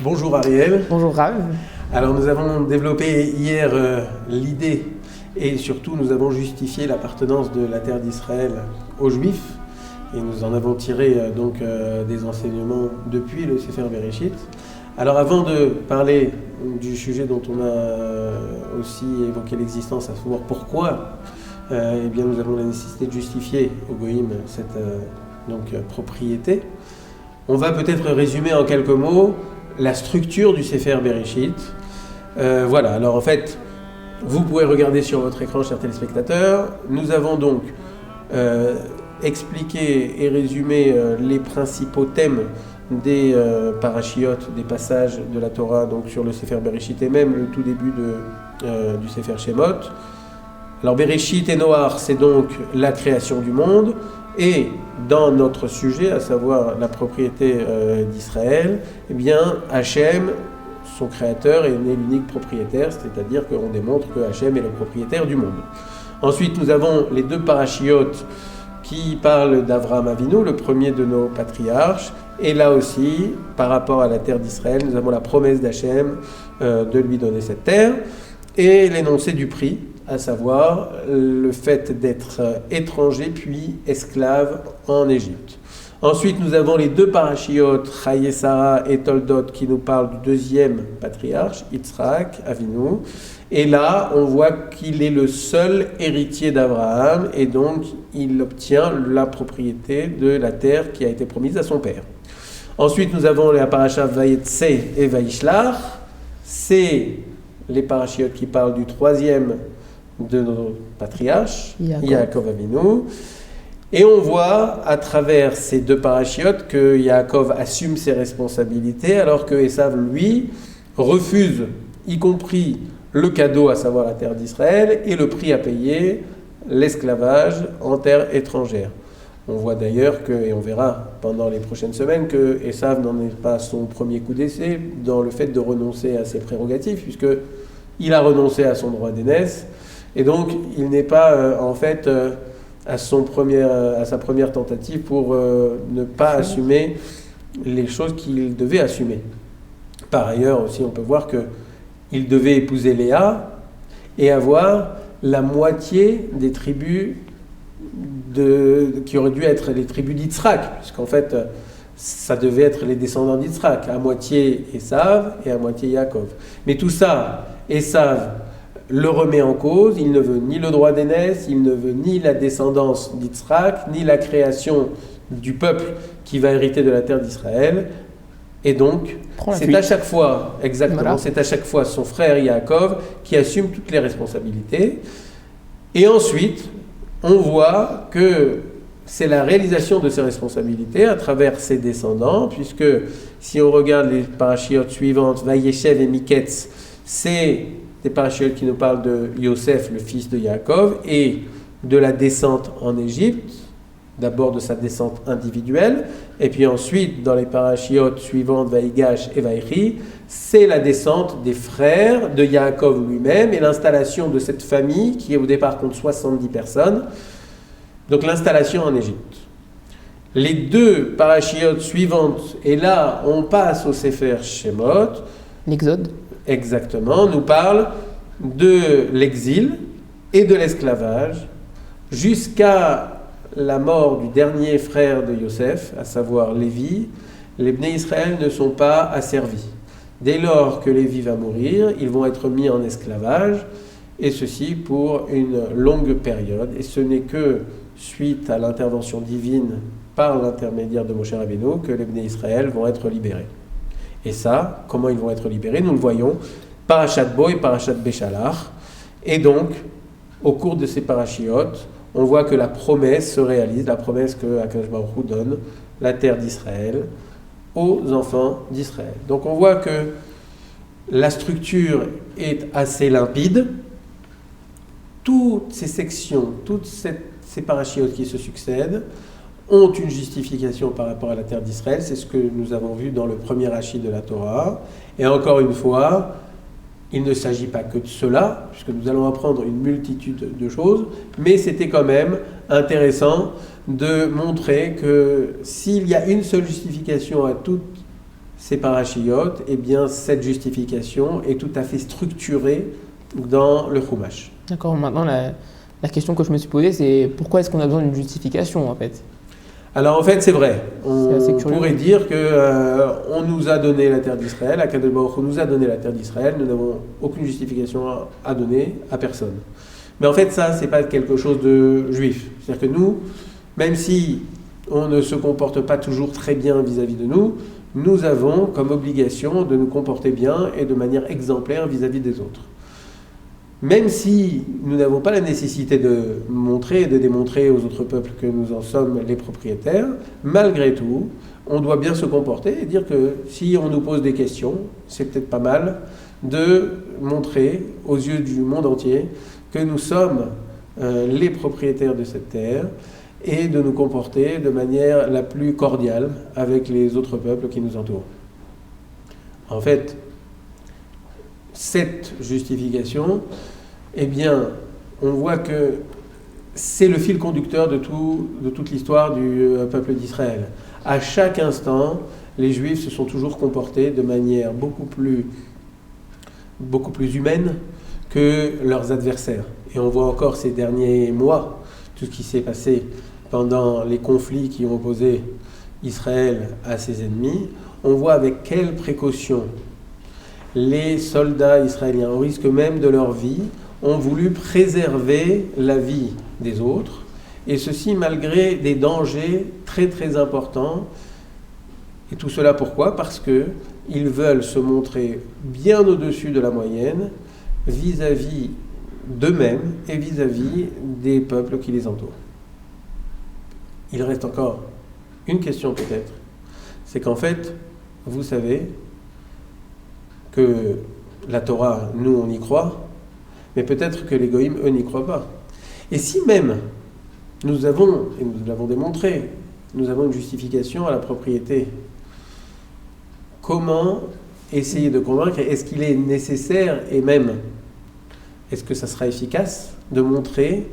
Bonjour Ariel. Bonjour Rav. Alors nous avons développé hier l'idée et surtout nous avons justifié l'appartenance de la terre d'Israël aux Juifs et nous en avons tiré des enseignements depuis le Sefer Bereshit. Alors avant de parler du sujet dont on a aussi évoqué l'existence, à savoir pourquoi, bien nous avons la nécessité de justifier au Goïm cette propriété. On va peut-être résumer en quelques mots la structure du Sefer Bereshit. Voilà, alors en fait, vous pouvez regarder sur votre écran, chers téléspectateurs. Nous avons donc expliqué et résumé les principaux thèmes des parachiotes, des passages de la Torah donc sur le Sefer Bereshit et même le tout début du Sefer Shemot. Alors Bereshit et Noach, c'est donc la création du monde. Et dans notre sujet, à savoir la propriété d'Israël, eh bien Hachem, son créateur, est l'unique propriétaire, c'est-à-dire qu'on démontre que Hachem est le propriétaire du monde. Ensuite, nous avons les deux parachiotes qui parlent d'Avraham Avinu, le premier de nos patriarches. Et là aussi, par rapport à la terre d'Israël, nous avons la promesse d'Hachem de lui donner cette terre et l'énoncé du prix, à savoir le fait d'être étranger puis esclave en Égypte. Ensuite, nous avons les deux parachiotes, Chaye Sarah et Toldot, qui nous parlent du deuxième patriarche, Yitzhak, Avinu. Et là, on voit qu'il est le seul héritier d'Abraham et donc il obtient la propriété de la terre qui a été promise à son père. Ensuite, nous avons les parachas Vayetse et Vayishlach. C'est les parachiotes qui parlent du troisième de nos patriarches, Yaakov Avinu. Et on voit à travers ces deux parachiotes que Yaakov assume ses responsabilités alors que Esav, lui, refuse, y compris le cadeau, à savoir la terre d'Israël, et le prix à payer, l'esclavage en terre étrangère. On voit d'ailleurs que, et on verra pendant les prochaines semaines, que Esav n'en est pas son premier coup d'essai dans le fait de renoncer à ses prérogatives, puisqu'il a renoncé à son droit d'aînesse. Et donc, il n'est pas à sa première tentative pour ne pas assumer les choses qu'il devait assumer. Par ailleurs, aussi, on peut voir qu'il devait épouser Léa et avoir la moitié des tribus qui auraient dû être les tribus d'Yitzhak, puisqu'en fait, ça devait être les descendants d'Yitzhak, à moitié Esav et à moitié Yaakov. Mais tout ça, Esav le remet en cause, il ne veut ni le droit d'aînesse, il ne veut ni la descendance d'Yitzhak, ni la création du peuple qui va hériter de la terre d'Israël. Et donc, c'est à chaque fois, c'est à chaque fois son frère Yaakov qui assume toutes les responsabilités. Et ensuite, on voit que c'est la réalisation de ces responsabilités à travers ses descendants, puisque si on regarde les parachiotes suivantes, Vayeshev et Miketz, c'est des parachiotes qui nous parlent de Yosef, le fils de Yaakov, et de la descente en Égypte, d'abord de sa descente individuelle, et puis ensuite, dans les parachiotes suivantes, Vaïgash et Vaïchi, c'est la descente des frères de Yaakov lui-même et l'installation de cette famille, qui au départ compte 70 personnes, donc l'installation en Égypte. Les deux parachiotes suivantes, et là on passe au Sefer Shemot, l'Exode. Exactement, nous parle de l'exil et de l'esclavage jusqu'à la mort du dernier frère de Yosef, à savoir Lévi. Les Bnei Israël ne sont pas asservis. Dès lors que Lévi va mourir, ils vont être mis en esclavage, et ceci pour une longue période. Et ce n'est que suite à l'intervention divine par l'intermédiaire de Moshe Rabbeinu que les Bnei Israël vont être libérés. Et ça, comment ils vont être libérés? Nous le voyons, Parashat Bo et Parashat Beshalach. Et donc, au cours de ces parachiotes, on voit que la promesse se réalise, la promesse que Akadosh Baruch Hu donne, la terre d'Israël, aux enfants d'Israël. Donc on voit que la structure est assez limpide. Toutes ces sections, ces parachiotes qui se succèdent, ont une justification par rapport à la terre d'Israël. C'est ce que nous avons vu dans le premier Rashi de la Torah. Et encore une fois, il ne s'agit pas que de cela, puisque nous allons apprendre une multitude de choses, mais c'était quand même intéressant de montrer que s'il y a une seule justification à toutes ces parachiotes, eh bien cette justification est tout à fait structurée dans le Chumash. D'accord, maintenant la question que je me suis posée, c'est pourquoi est-ce qu'on a besoin d'une justification en fait? Alors en fait c'est vrai, on assez curieux. pourrait dire qu'on nous a donné la terre d'Israël, Akadosh Baruch Hu nous a donné la terre d'Israël, nous n'avons aucune justification à donner à personne. Mais en fait ça c'est pas quelque chose de juif, c'est-à-dire que nous, même si on ne se comporte pas toujours très bien vis-à-vis de nous, nous avons comme obligation de nous comporter bien et de manière exemplaire vis-à-vis des autres. Même si nous n'avons pas la nécessité de montrer et de démontrer aux autres peuples que nous en sommes les propriétaires, malgré tout, on doit bien se comporter et dire que si on nous pose des questions, c'est peut-être pas mal de montrer aux yeux du monde entier que nous sommes les propriétaires de cette terre et de nous comporter de manière la plus cordiale avec les autres peuples qui nous entourent. En fait, cette justification, eh bien, on voit que c'est le fil conducteur de toute l'histoire du peuple d'Israël. À chaque instant, les Juifs se sont toujours comportés de manière beaucoup plus humaine que leurs adversaires. Et on voit encore ces derniers mois, tout ce qui s'est passé pendant les conflits qui ont opposé Israël à ses ennemis. On voit avec quelle précaution les soldats israéliens, au risque même de leur vie, ont voulu préserver la vie des autres, et ceci malgré des dangers très très importants. Et tout cela pourquoi ? Parce qu'ils veulent se montrer bien au-dessus de la moyenne vis-à-vis d'eux-mêmes et vis-à-vis des peuples qui les entourent. Il reste encore une question peut-être, c'est qu'en fait, vous savez que la Torah, nous on y croit, mais peut-être que les goïms, eux, n'y croient pas. Et si même nous avons, et nous l'avons démontré, nous avons une justification à la propriété, comment essayer de convaincre, est-ce qu'il est nécessaire, et même, est-ce que ça sera efficace, de montrer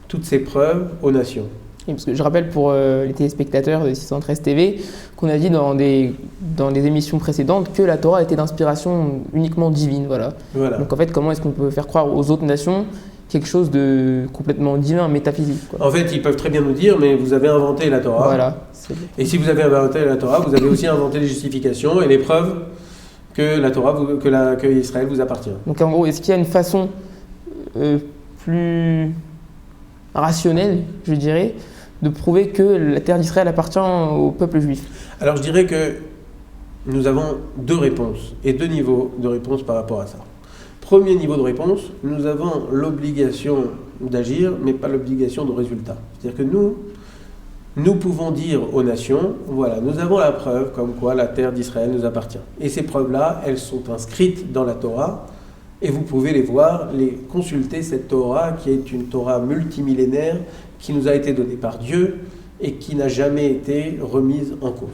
toutes ces preuves aux nations ? Oui, parce que je rappelle pour les téléspectateurs de 613 TV qu'on a dit dans des émissions précédentes que la Torah était d'inspiration uniquement divine. Voilà. Donc en fait, comment est-ce qu'on peut faire croire aux autres nations quelque chose de complètement divin, métaphysique, quoi. En fait, ils peuvent très bien nous dire, mais vous avez inventé la Torah. Voilà. Et si vous avez inventé la Torah, vous avez aussi inventé les justifications et les preuves que la Torah, que Israël vous appartient. Donc en gros, est-ce qu'il y a une façon plus rationnelle, je dirais, de prouver que la terre d'Israël appartient au peuple juif? Alors je dirais que nous avons deux réponses et deux niveaux de réponse par rapport à ça. Premier niveau de réponse, nous avons l'obligation d'agir, mais pas l'obligation de résultat. C'est-à-dire que nous pouvons dire aux nations, voilà, nous avons la preuve comme quoi la terre d'Israël nous appartient. Et ces preuves-là, elles sont inscrites dans la Torah, et vous pouvez les voir, les consulter, cette Torah qui est une Torah multimillénaire qui nous a été donnée par Dieu et qui n'a jamais été remise en cause.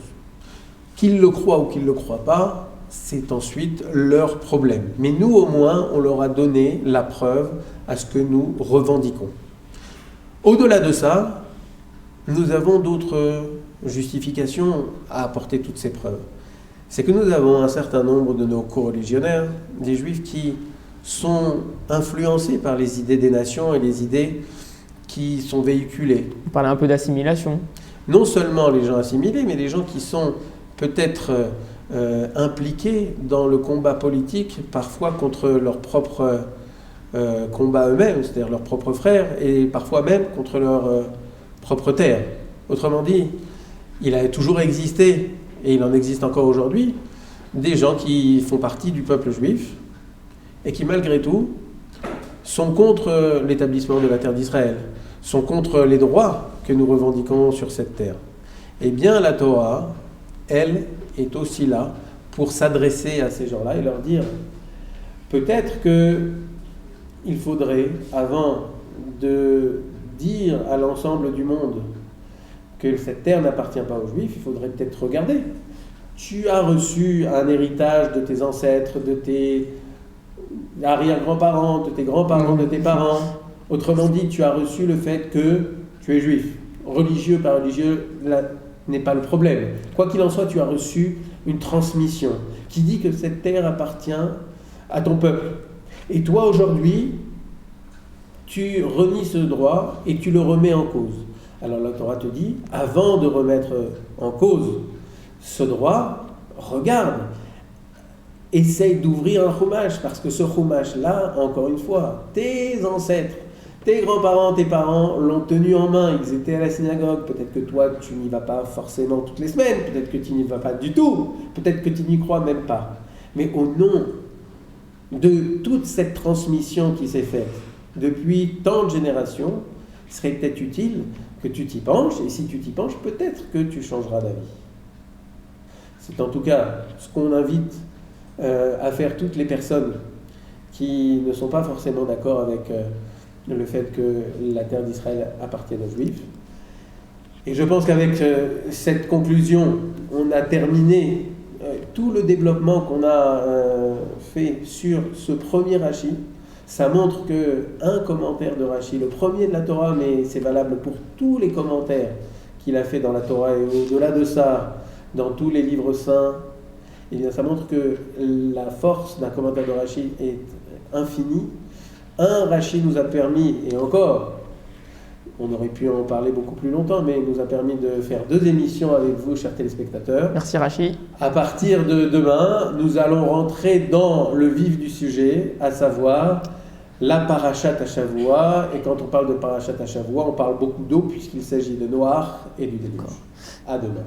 Qu'ils le croient ou qu'ils ne le croient pas, c'est ensuite leur problème. Mais nous, au moins, on leur a donné la preuve à ce que nous revendiquons. Au-delà de ça, nous avons d'autres justifications à apporter toutes ces preuves. C'est que nous avons un certain nombre de nos coreligionnaires, des Juifs qui sont influencés par les idées des nations et les idées qui sont véhiculées. On parlait un peu d'assimilation. Non seulement les gens assimilés, mais les gens qui sont peut-être impliqués dans le combat politique, parfois contre leur propre combat eux-mêmes, c'est-à-dire leurs propres frères, et parfois même contre leur propre terre. Autrement dit, il a toujours existé, et il en existe encore aujourd'hui, des gens qui font partie du peuple juif, et qui malgré tout sont contre l'établissement de la terre d'Israël, sont contre les droits que nous revendiquons sur cette terre. Eh bien la Torah, elle, est aussi là pour s'adresser à ces gens-là et leur dire peut-être qu'il faudrait, avant de dire à l'ensemble du monde que cette terre n'appartient pas aux Juifs, il faudrait peut-être regarder. Tu as reçu un héritage de tes ancêtres, de tes arrière-grands-parents, de tes grands-parents, de tes parents. Autrement dit, tu as reçu le fait que tu es juif. Religieux, pas religieux, là n'est pas le problème. Quoi qu'il en soit, tu as reçu une transmission, qui dit que cette terre appartient à ton peuple. Et toi, aujourd'hui, tu renies ce droit et tu le remets en cause. Alors la Torah te dit, avant de remettre en cause ce droit, regarde, essaye d'ouvrir un chumash, parce que ce chumash-là, encore une fois, tes ancêtres, tes grands-parents, tes parents l'ont tenu en main, ils étaient à la synagogue, peut-être que toi tu n'y vas pas forcément toutes les semaines, peut-être que tu n'y vas pas du tout, peut-être que tu n'y crois même pas. Mais au nom de toute cette transmission qui s'est faite depuis tant de générations, il serait peut-être utile que tu t'y penches, et si tu t'y penches, peut-être que tu changeras d'avis. C'est en tout cas ce qu'on invite à faire toutes les personnes qui ne sont pas forcément d'accord avec le fait que la terre d'Israël appartienne aux Juifs. Et je pense qu'avec cette conclusion, on a terminé tout le développement qu'on a fait sur ce premier Rashi. Ça montre qu'un commentaire de Rashi, le premier de la Torah, mais c'est valable pour tous les commentaires qu'il a fait dans la Torah et au-delà de ça, dans tous les livres saints, et bien ça montre que la force d'un commentaire de Rashi est infinie. Un Rashi nous a permis, et encore, on aurait pu en parler beaucoup plus longtemps, mais il nous a permis de faire 2 émissions avec vous, chers téléspectateurs. Merci Rashi. À partir de demain, nous allons rentrer dans le vif du sujet, à savoir la Parashat HaShavua. Et quand on parle de Parashat HaShavua, on parle beaucoup d'eau puisqu'il s'agit de Noach et du déluge. À demain.